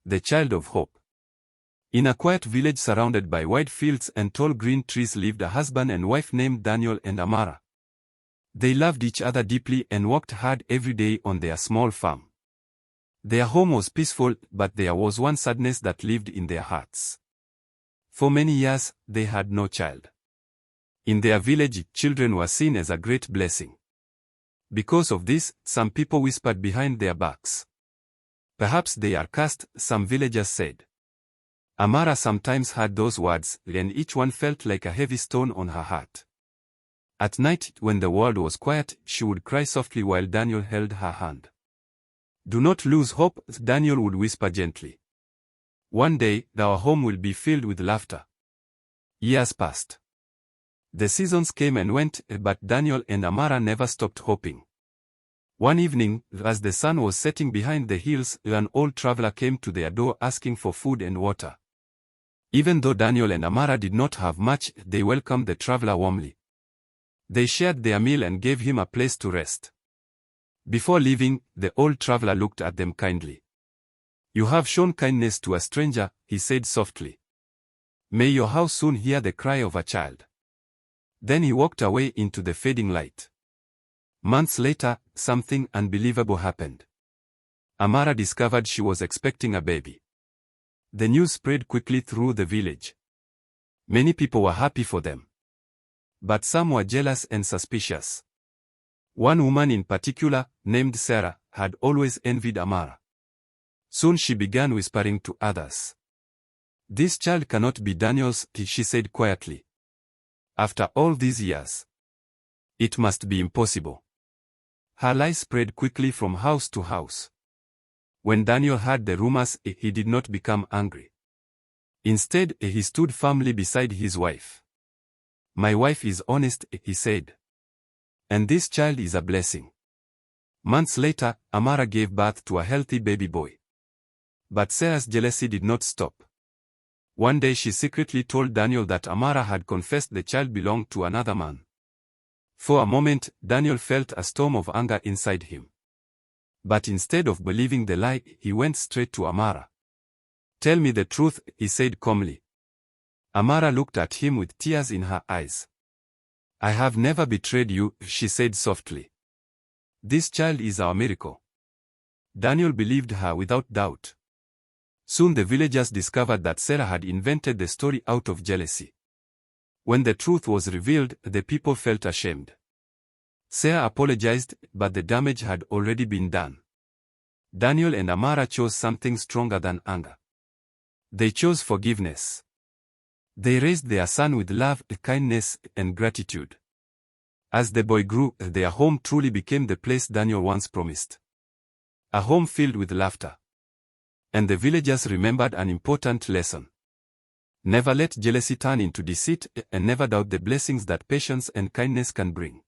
The child of hope. In a quiet village surrounded by wide fields and tall green trees lived a husband and wife named Daniel and Amara. They loved each other deeply and worked hard every day on their small farm. Their home was peaceful, but there was one sadness that lived in their hearts. For many years, they had no child. In their village, children were seen as a great blessing. Because of this, some people whispered behind their backs. Perhaps they are cursed, some villagers said. Amara sometimes heard those words, and each one felt like a heavy stone on her heart. At night, when the world was quiet, she would cry softly while Daniel held her hand. "Do not lose hope," Daniel would whisper gently. "One day, our home will be filled with laughter." Years passed. The seasons came and went, but Daniel and Amara never stopped hoping. One evening, as the sun was setting behind the hills, an old traveler came to their door asking for food and water. Even though Daniel and Amara did not have much, they welcomed the traveler warmly. They shared their meal and gave him a place to rest. Before leaving, the old traveler looked at them kindly. "You have shown kindness to a stranger," he said softly. "May your house soon hear the cry of a child." Then he walked away into the fading light. Months later, something unbelievable happened. Amara discovered she was expecting a baby. The news spread quickly through the village. Many people were happy for them. But some were jealous and suspicious. One woman in particular, named Sarah, had always envied Amara. Soon she began whispering to others. "This child cannot be Daniel's," she said quietly. "After all these years, it must be impossible." Her lies spread quickly from house to house. When Daniel heard the rumors, he did not become angry. Instead, he stood firmly beside his wife. "My wife is honest," he said. "And this child is a blessing." Months later, Amara gave birth to a healthy baby boy. But Sarah's jealousy did not stop. One day she secretly told Daniel that Amara had confessed the child belonged to another man. For a moment, Daniel felt a storm of anger inside him. But instead of believing the lie, he went straight to Amara. "Tell me the truth," he said calmly. Amara looked at him with tears in her eyes. "I have never betrayed you," she said softly. "This child is our miracle." Daniel believed her without doubt. Soon the villagers discovered that Sarah had invented the story out of jealousy. When the truth was revealed, the people felt ashamed. Sarah apologized, but the damage had already been done. Daniel and Amara chose something stronger than anger. They chose forgiveness. They raised their son with love, kindness, and gratitude. As the boy grew, their home truly became the place Daniel once promised. A home filled with laughter. And the villagers remembered an important lesson. Never let jealousy turn into deceit, and never doubt the blessings that patience and kindness can bring.